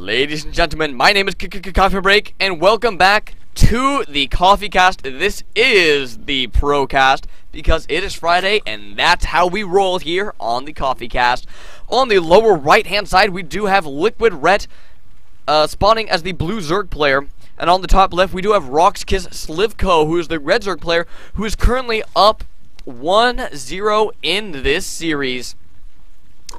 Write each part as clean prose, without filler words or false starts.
Ladies and gentlemen, my name is Coffee Break, and welcome back to the Coffee Cast. This is the ProCast because it is Friday, and that's how we roll here on the Coffee Cast. On the lower right-hand side, we do have LiquidRet spawning as the blue Zerg player, and on the top left, we do have roxkisSlivco, who is the red Zerg player, who is currently up 1-0 in this series.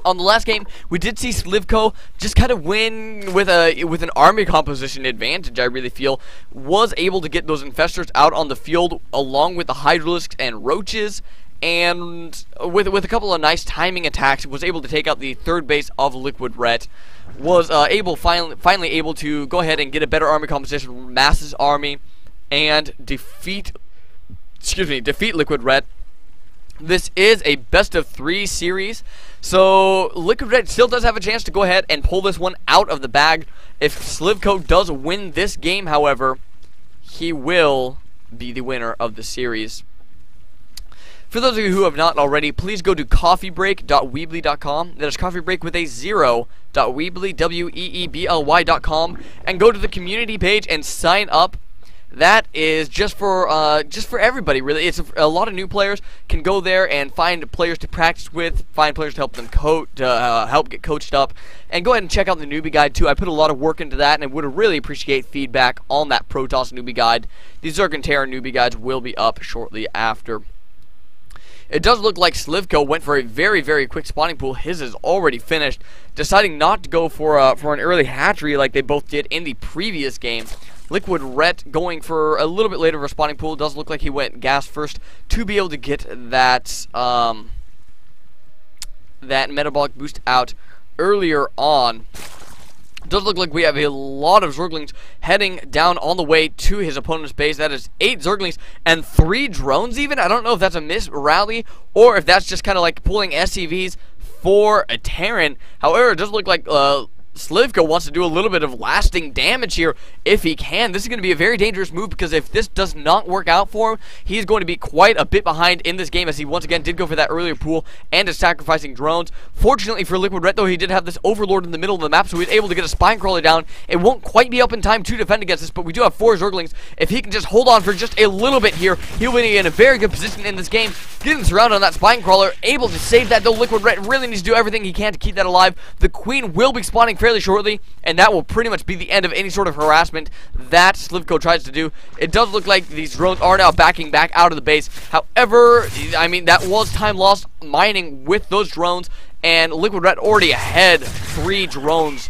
On the last game, we did see Slivco just kind of win with an army composition advantage. I really feel was able to get those infestors out on the field along with the hydralisks and roaches, and with a couple of nice timing attacks, was able to take out the third base of LiquidRet. Was finally able to go ahead and get a better army composition, Mass's army, and defeat LiquidRet. This is a best of 3 series, so LiquidRet still does have a chance to go ahead and pull this one out of the bag. If Slivco does win this game, however, he will be the winner of the series. For those of you who have not already, please go to coffeebreak.weebly.com. That is coffeebreak with a 0.weebly, weebly.com, and go to the community page and sign up. That is just for everybody, really. It's a lot of new players can go there and find players to practice with, find players to help them help get coached up, and go ahead and check out the newbie guide too. I put a lot of work into that, and I would really appreciate feedback on that Protoss newbie guide. The Zerg and Terra newbie guides will be up shortly after. It does look like Slivco went for a very, very quick spawning pool. His is already finished, deciding not to go for an early hatchery like they both did in the previous game. LiquidRet going for a little bit later of a spawning pool. It does look like he went gas first to be able to get that that metabolic boost out earlier on. It does look like we have a lot of Zerglings heading down on the way to his opponent's base. That is 8 Zerglings and 3 drones even. I don't know if that's a miss rally or if that's just kind of like pulling SCVs for a Terran. However, it does look like Slivco wants to do a little bit of lasting damage here if he can. This is going to be a very dangerous move because if this does not work out for him, he's going to be quite a bit behind in this game, as he once again did go for that earlier pool and is sacrificing drones. Fortunately for LiquidRet, though, he did have this Overlord in the middle of the map, so he was able to get a Spine Crawler down. It won't quite be up in time to defend against this, but we do have 4 Zerglings. If he can just hold on for just a little bit here, he'll be in a very good position in this game. Getting surrounded on that Spine Crawler, able to save that, though. LiquidRet really needs to do everything he can to keep that alive. The Queen will be spawning fairly shortly, and that will pretty much be the end of any sort of harassment that Slivco tries to do. It does look like these drones are now backing back out of the base. However, I mean, that was time lost mining with those drones, and LiquidRet already ahead 4 drones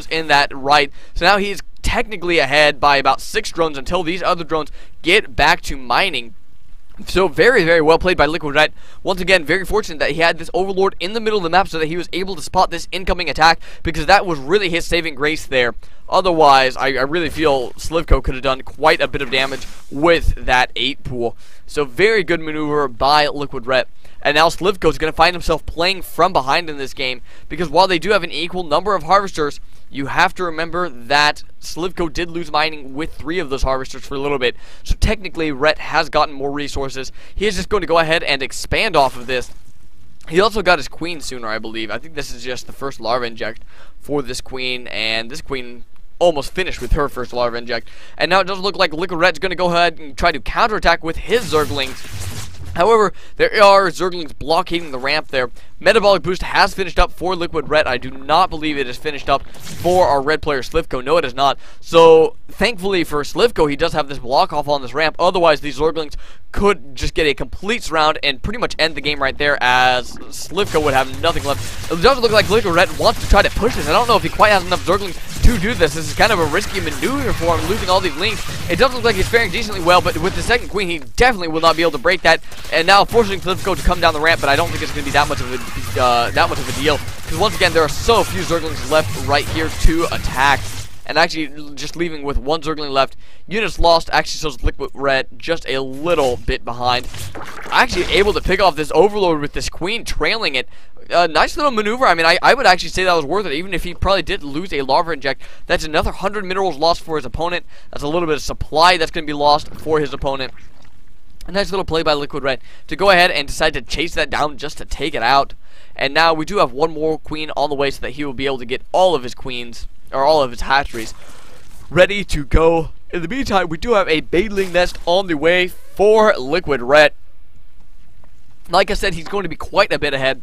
in that right. So now he's technically ahead by about 6 drones until these other drones get back to mining. So very, very well played by LiquidRet. Once again, very fortunate that he had this Overlord in the middle of the map so that he was able to spot this incoming attack, because that was really his saving grace there. Otherwise, I really feel Slivco could have done quite a bit of damage with that 8 pool. So very good maneuver by LiquidRet. And now Slivco is going to find himself playing from behind in this game, because while they do have an equal number of harvesters, you have to remember that Slivco did lose mining with 3 of those harvesters for a little bit. So technically, Rhett has gotten more resources. He is just going to go ahead and expand off of this. He also got his Queen sooner, I believe. I think this is just the first larva inject for this Queen, and this Queen almost finished with her first larva inject. And now it does look like LiquidRet's going to go ahead and try to counterattack with his Zerglings. However, there are Zerglings blockading the ramp there. Metabolic boost has finished up for LiquidRet. I do not believe it is finished up for our red player Slivco. No, it is not. So, thankfully for Slivco, he does have this block off on this ramp. Otherwise, these Zerglings could just get a complete surround and pretty much end the game right there, as Slivco would have nothing left. It does look like LiquidRet wants to try to push this. I don't know if he quite has enough Zerglings to do this. This is kind of a risky maneuver for him, losing all these links. It does look like he's faring decently well, but with the second Queen, he definitely will not be able to break that. And now forcing Slivco to come down the ramp, but I don't think it's going to be that much of a deal, because once again there are so few Zerglings left right here to attack, and actually just leaving with 1 Zergling left. Units lost actually shows LiquidRet just a little bit behind. Actually able to pick off this Overlord with this Queen trailing it. Nice little maneuver. I mean, I would actually say that was worth it, even if he probably did lose a larva inject. That's another 100 minerals lost for his opponent. That's a little bit of supply that's going to be lost for his opponent. A nice little play by LiquidRet to go ahead and decide to chase that down just to take it out. And now we do have one more queen on the way so that he will be able to get all of his queens, or all of his hatcheries, ready to go. In the meantime, we do have a baitling nest on the way for LiquidRet. Like I said, he's going to be quite a bit ahead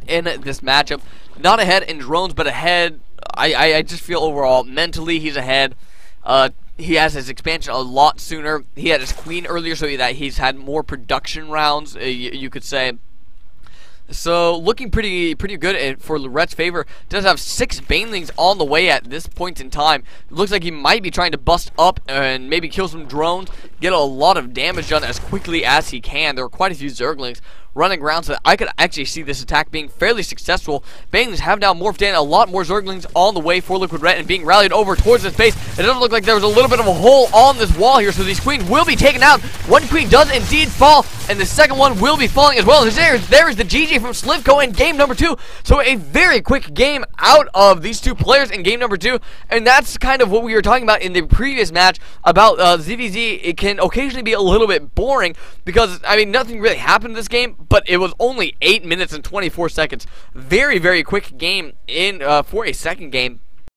in this matchup. Not ahead in drones, but ahead, I just feel overall, mentally he's ahead. He has his expansion a lot sooner. He had his queen earlier, so that he's had more production rounds, you could say. So, looking pretty good for LiquidRet's favor. Does have 6 banelings on the way at this point in time. Looks like he might be trying to bust up and maybe kill some drones, get a lot of damage done as quickly as he can. There are quite a few zerglings running around, so that I could actually see this attack being fairly successful. Banelings have now morphed in, a lot more zerglings on the way for LiquidRet and being rallied over towards this base. It doesn't look like there was a little bit of a hole on this wall here, so these queens will be taken out. One queen does indeed fall, and the second one will be falling as well. There is the GG from Slivco in game number 2. So a very quick game out of these two players in game number 2, and that's kind of what we were talking about in the previous match about ZvZ. It can occasionally be a little bit boring because, I mean, nothing really happened in this game, but it was only 8 minutes and 24 seconds. Very quick game in for a second game.